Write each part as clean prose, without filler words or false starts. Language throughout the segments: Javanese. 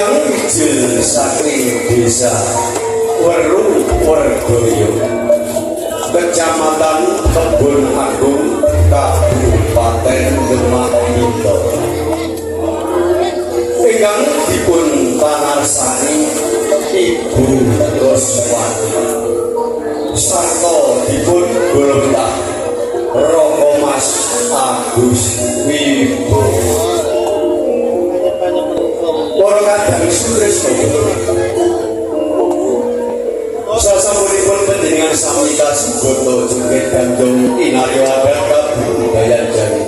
Ingkang wijil saking desa Weru Werdoyo Kecamatan Kebun Agung Kabupaten Demak Indo ingkang dipun panarsani Ibu Roswati sarta dipun golontak Roko Mas Agus Wibowo. Para kadang sutresna sasampunipun panjenengan sami kasubrata joget gandung inarya adat kabudayan Jawa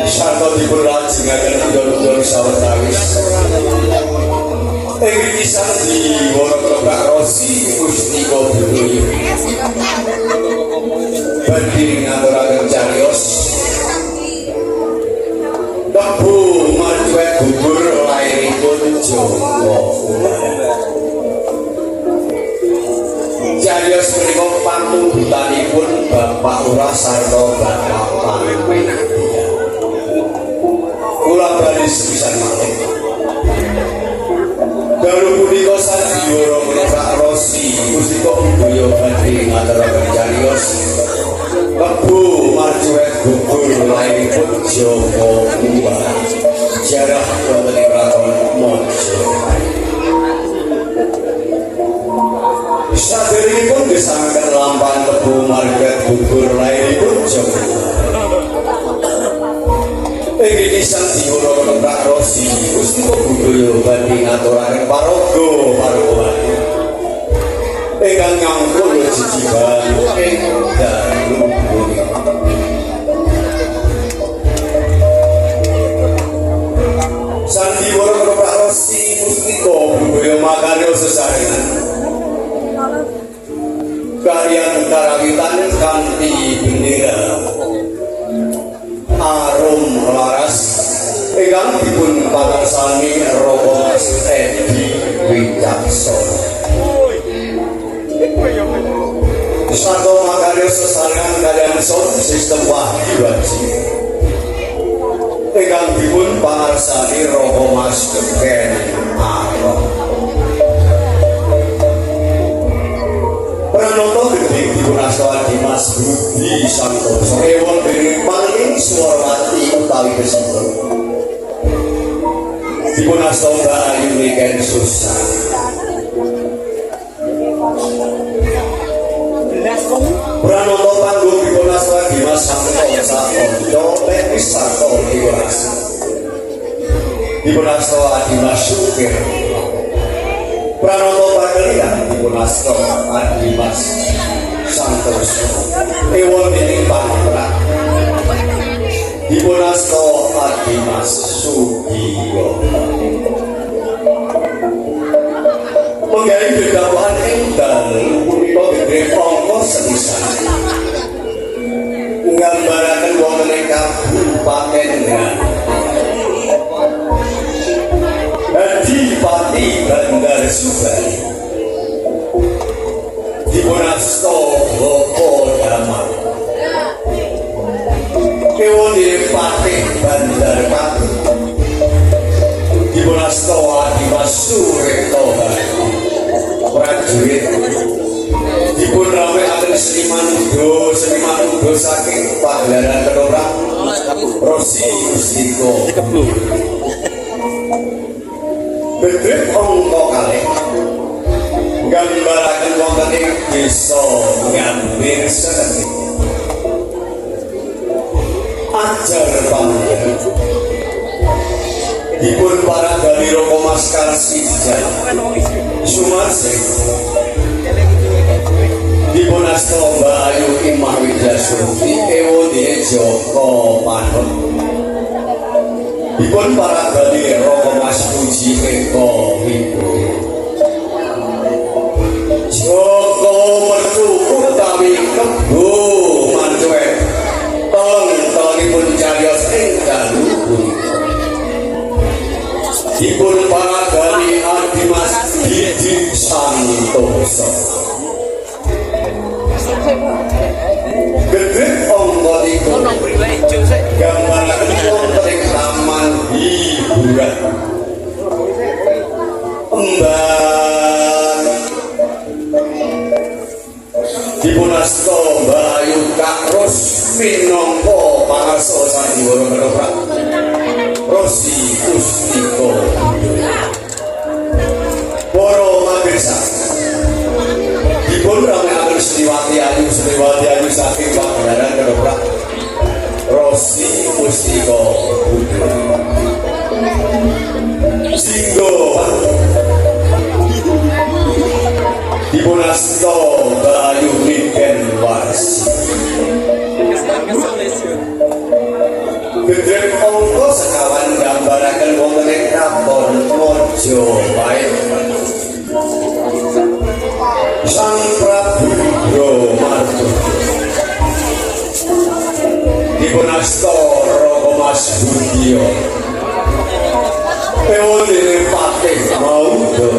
sarta dipun lajengaken ndol-ndol sawetawis ing kisah di Wonokroba Rosi Mustika Budaya badhe ngaturaken cariyos Tebu Marjuet gugur lairipun Joko cariyos menika pangunggutanipun Bapak Lurah sarta Bapak Pangeran kula bali sepisan malih dalu punika sandiwara Pak Rosi Mustika Budaya badhe ngaturaken cariyos Tebu Marjuet gugur lairipun Joko jarah wonten ing kraton Mojopahit. Saderengipun gesangken lampahan Tebu Marjuet gugur lairipun Joko. Ing kisah diworo Pak Rosi Mustika Budaya badhe ngaturaken paraga parowati ingkang nyangkul jijiban ing dalu punika. Sandiwara Pak Rosi Mustika Budaya makarya sesarengan kaliyan karawitan kanthi bendera arum laras ingkang dipun patarsani Roko Mas Edi Wicaksono sarta makarya sesarengan kaliyan sound sistem Wahyu Haji ingkang dipun panarsani Roko Mas Ken Arok pranata gedhe dipun asta Dimas Budi Santoso ewon dening Paling Suwarwati utawi Besipun dipun asta Mbak Ayu Niken Susan pranata panggung dipun asta Dimas Santosa Ondo Tenis sarta Dekorasi dipun asta Dimas Sukir pranata pagalian dipun asta Dimas Santoso ewon dening Pangeran dipun asta Dimas Sugiyo menggawe dedawahan ing dalu punika gedhe angka sepisan nggambaraken wonten ing Kabupaten Adipati Bandar Subang dipun asta Bapa Damar ewon Adipati Bandar Kabu dipun asta Dimas Surekto prajurit dipun rawuhaken seniman udo saking pagelaran Kelora Rosi Mustika bedhek angka kalih nggambaraken wonten ing desa Ngambir Senen ajar panggen dipun paradani Roko Mas Karsijan Sumarsih dipun asta Mbak Ayu Imah Widyaswati ewone Joko Panon dipun paradani Roko Mas Puji Eko Wibowo Joko Mercu utawi Kebo Marjuet tolong-tolongipun cariyos ing dalu punika dipun paradani Dimas Didi Santoso gedhe angka iku gambar wonten ing taman hiburan Dipunasta Bayu Kakros minangka pangarsa sandiwara ketoprak Rosi Pustiko para pamirsa dipun ramekaken Sriwati Ayu saking pagelaran ketoprak Rosi Pustiko Singgo dipunasta Bayu Niken Wars Gedrek ongko sekawan gambaraken wonten ing Kraton Mojopahit Sang Prabu Bromarto dipunasta Raka Mas Budya Ewone Patih Maudha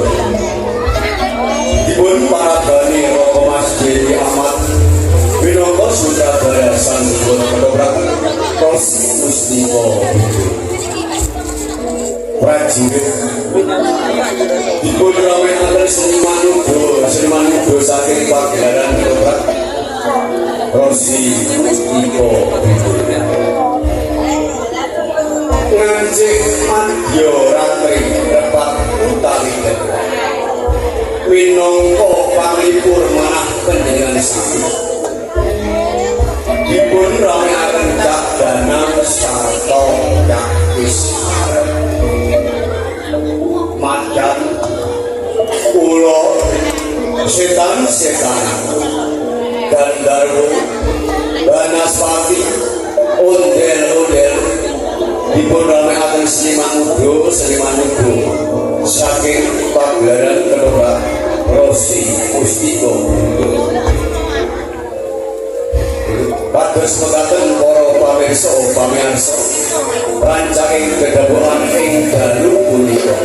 dipun parabani Raka Mas Dewi Ahmad minangka sutradara sandiwara ketoprak Rosi Pustiko prajurit dipun ramekaken seniman uga saking pagelaran ketoprak Rosi Pustiko ngancik madya ratri tepat utawi minangka panglipur manah panjenengan sami dipun ramekaken Cak Danang sarta Cak Wisarep Madan Kula setan Gandharwa Banaspati ondel-ondel dipun ramekaken seniman uga saking pagelaran ketoprak Rosi Pustiko Pados mekaten para pamirsa pamirsa rancaking gedhabuhan ing dalu punika